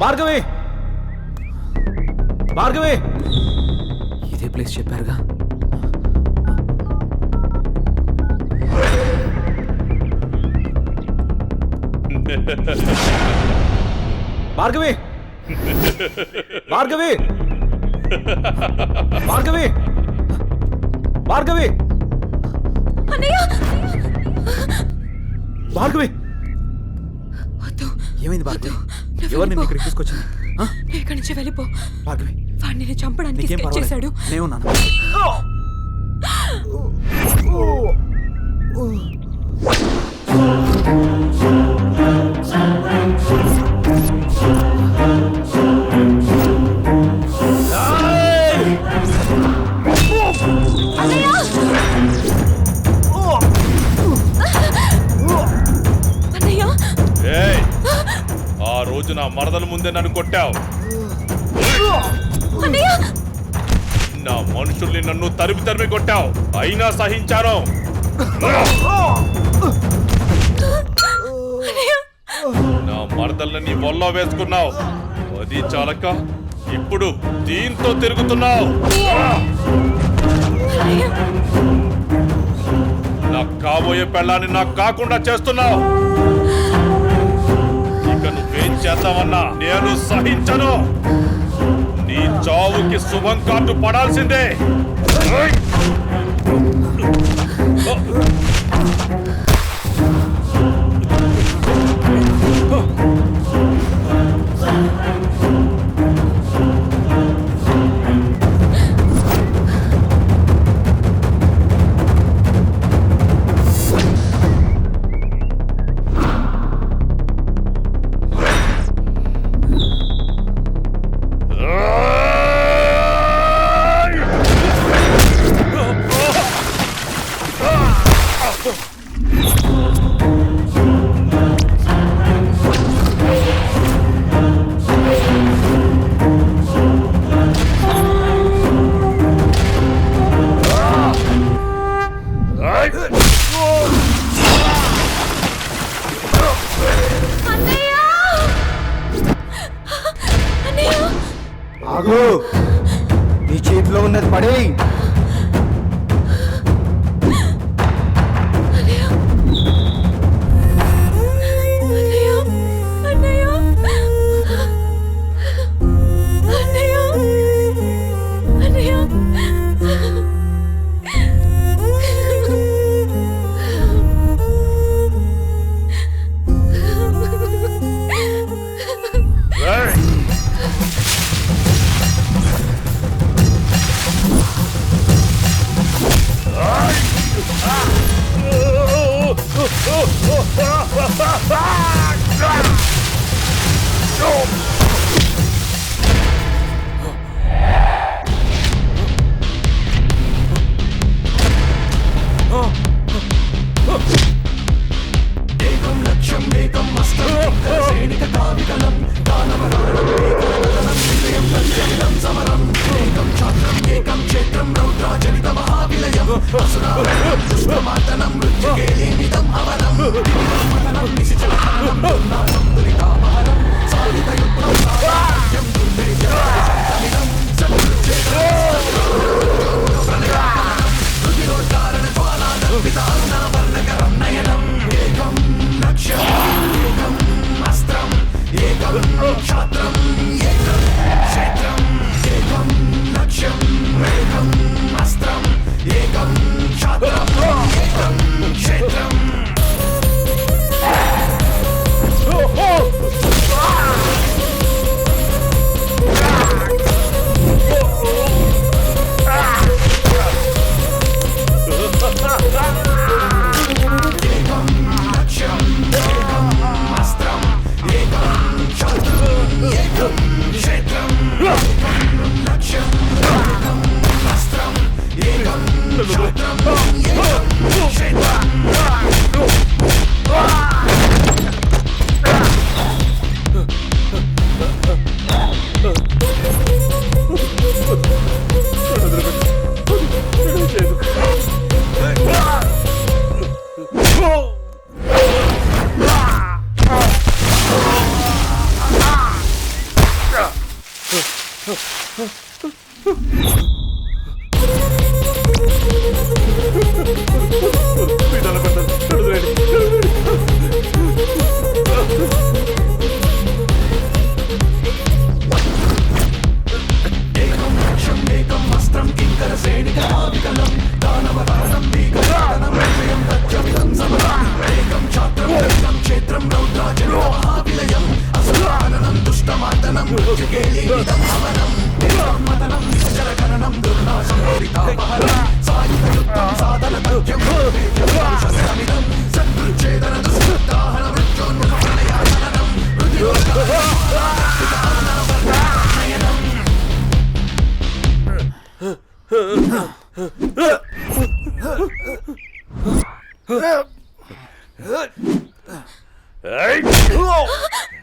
భార్గవి భార్గవి ఇదే ప్లేస్ చెప్పారుగా. భార్గవి భార్గవి భార్గవి భార్గవి భార్గవి ఏమైంది భార్గవి? ఎవరు నిన్ను ఇక్కడికి తీసుకొచ్చింది? ఇక్కడి నుంచి వెళ్ళిపో భార్గవి. వాడిని నేను చంపడానికి స్కెచ్ చేశాడు. నేనున్నాను. ఆ రోజు నా మరదల ముందే నన్ను కొట్టావు. నా మనుషుల్ని నన్ను తరిమి తరిమి కొట్టావు, అయినా సహించాను. నా మరదల్ని నీ వల్ల వేసుకున్నావు, అది చాలక ఇప్పుడు దీంతో తిరుగుతున్నావు. నాకు కాబోయే పెళ్ళాన్ని నాకు కాకుండా చేస్తున్నావు. ఇక నువ్వేం చేద్దామన్నా నేను సహించను. నీ చావుకి శుభం కార్డు పడాల్సిందే. ఆగు, నీ చేతిలో ఉన్నది పడే.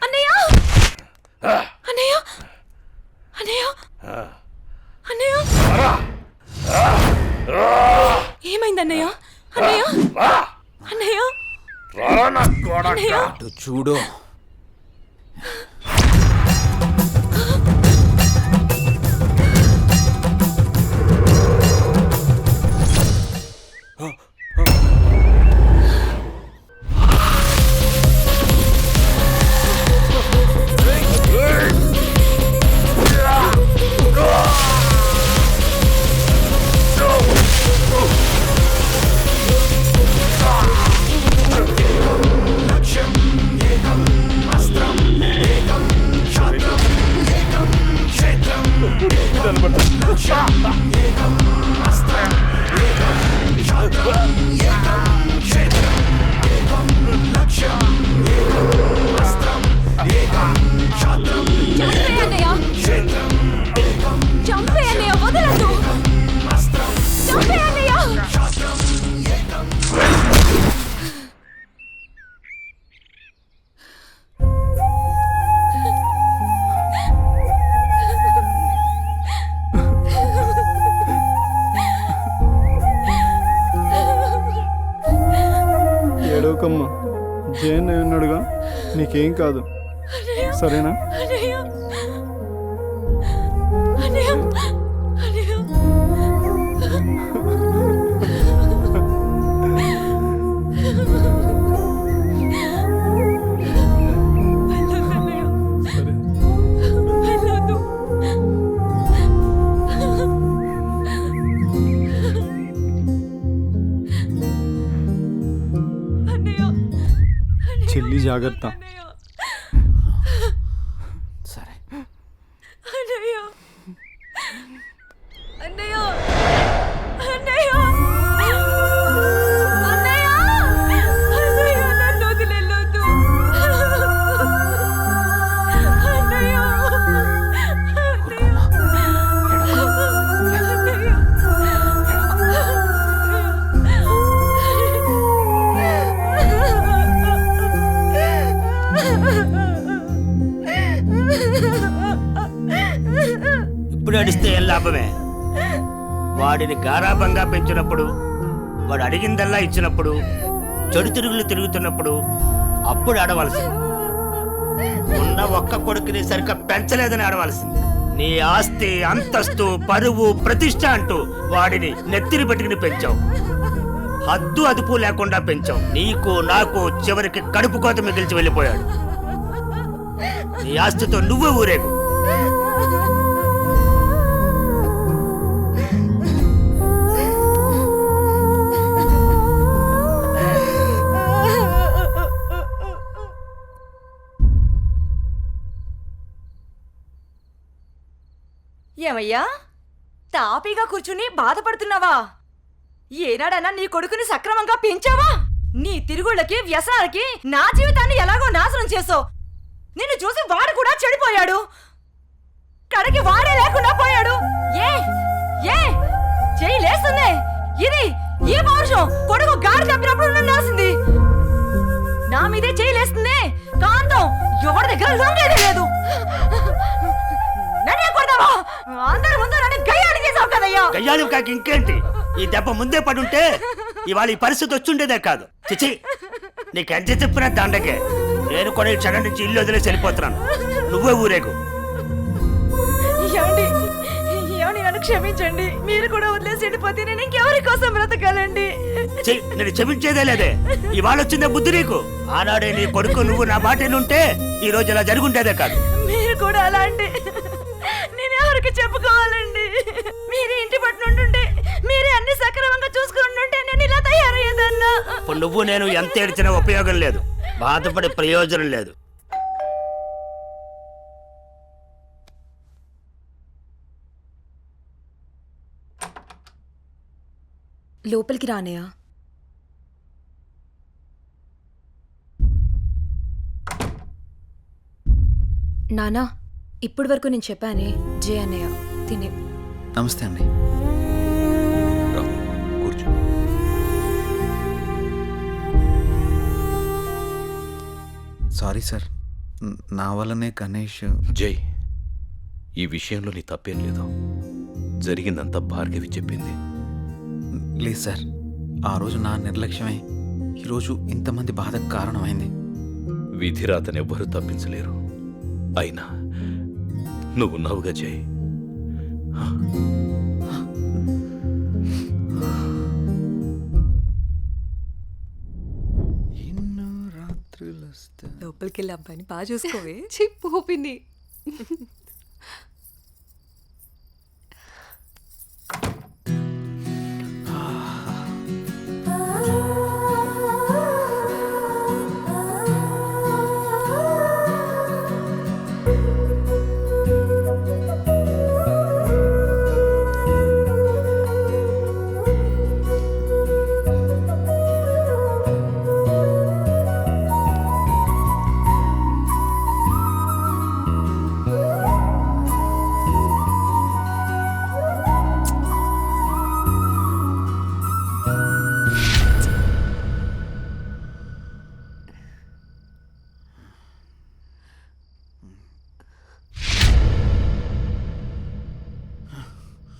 అన్నయ్య అన్నయ్య అన్నయ్య అన్నయ్య ఏమైంది అన్నయ్య అన్నయ్య అన్నయ్య అన్నయ్య అటు చూడు. చంపే అన్నయ్య వదలదు చంపే అన్నయ్య ఏడవకమ్మా, జయన్ ఉన్నాడుగా, నీకేం కాదు, సరేనా? అన్నయ్య అన్నయ్య అన్నయ్య సరే. వెళ్ళొద్దు అన్నయ్య చెల్లి జాగ్రత్త. అన్నయ్య సరే. అన్నయ్య అన్నయ్య అన్నయ్య అన్నయ్య అన్నయ్య నన్ను వదిలేయొద్దు అన్నయ్య ఇప్పుడు అడిస్తే ఏం లాభమే? వాడిని గారాబంగా పెంచినప్పుడు, వాడు అడిగిందల్లా ఇచ్చినప్పుడు, చెడు తిరుగులు తిరుగుతున్నప్పుడు అప్పుడు ఆడవలసింది. ఉన్న ఒక్క కొడుకుని సరిగ్గా పెంచలేదని ఆడవలసింది. నీ ఆస్తి, అంతస్తు, పరువు, ప్రతిష్ట అంటూ వాడిని నెత్తిని పెట్టుకుని పెంచావు. హద్దు అదుపు లేకుండా పెంచావు. నీకు నాకు చివరికి కడుపు కోత మిగిల్చి వెళ్ళిపోయాడు. నీ ఆస్తితో నువ్వే ఊరేగు. ఏమయ్యా తాపీగా కూర్చుని బాధపడుతున్నావా? ఏనాడన్నా నీ కొడుకుని సక్రమంగా పెంచావా? నీ తిరుగుళ్ళకి వ్యసనాలకి నా జీవితాన్ని ఎలాగో నాశనం చేసావు. నిన్ను చూసి వాడు కూడా చెడిపోయాడు. కడకి వాడే లేకుండా పోయాడు. ఏ ఏ చెయ్యి లేస్తుంది. ఇది ఈ పౌరుషం కొడుకు గాడి చెప్పినప్పుడు నన్నాల్సింది. నా మీదే చెయ్యి లేస్తుంది. కాంతం ఎవరి దగ్గర లొంగేదే లేదు. నన్నే కొడతావా? అందరి ముందు నన్ను గయ్యాడి చేసావు కదయ్యా. గయ్యాలు కాక ఇంకేంటి? ఈ దెబ్బ ముందే పడుంటే ఇవాళ ఈ పరిస్థితి వచ్చుండేదే కాదు. చిచి, నీకు ఎంత చెప్పినా దండకే. నేను కూడా ఈ క్షణం నుంచి ఇల్లు వదిలేసి వెళ్ళిపోతున్నాను. నువ్వే ఊరేగు. ఏమండి క్షమించండి. మీరు కూడా వదిలేసి వెళ్ళిపోతే నేను ఇంకెవరి కోసం బ్రతకాలండి? నేను క్షమించేదే లేదే. ఇవాళ వచ్చిందే బుద్ధి నీకు. ఆనాడే నీ కొడుకు నువ్వు నా మాట ఉంటే ఈ రోజు ఇలా జరుగుంటేదే కాదు. మీరు కూడా అలా అండి. నేను ఎవరికి చెప్పుకోవాలండి? మీరే ఇంటి పట్టు ఉంటుంటే, మీరే అన్ని సక్రమంగా చూసుకుని ఉంటే నేను ఇలా తయారయ్యేదన్నా. ఇప్పుడు నువ్వు నేను ఎంత ఏడ్చినా ఉపయోగం లేదు, బాధపడే ప్రయోజనం లేదు. లోపలికి రానయ్యా. నానా, ఇప్పటి వరకు నేను చెప్పానే జే అన్నయ్య తినే. నమస్తే అండి. రా, కూర్చో. సారీ సార్, నా వల్లనే గణేష్. జై, ఈ విషయంలో నీ తప్పేం లేదు. జరిగిందంతా భార్గవి చెప్పింది. లేదు సార్, ఆ రోజు నా నిర్లక్ష్యమే ఈరోజు ఇంతమంది బాధకు కారణమైంది. విధిరాతనెవ్వరూ తప్పించలేరు. అయినా నువ్వున్నావుగా జై. ఎన్నో రాత్రులు వస్తా. లోపలికి వెళ్ళి అబ్బాయిని బాగా చూసుకోవే. చిప్పు పిన్ని.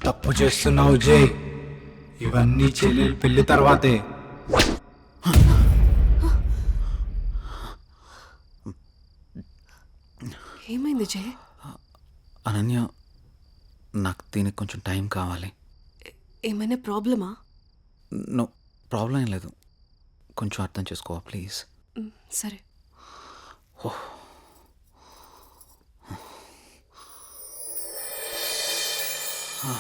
తప్పు చేస్తున్నావు జై. ఇవన్నీ చెల్లెలు పెళ్లి తర్వాతే. ఏమైంది జే? అనన్య, నాకు దీనికి కొంచెం టైం కావాలి. ఏమైనా ప్రాబ్లమా? నో ప్రాబ్లం ఏం లేదు, కొంచెం అర్థం చేసుకోవా ప్లీజ్. సరే. ఆ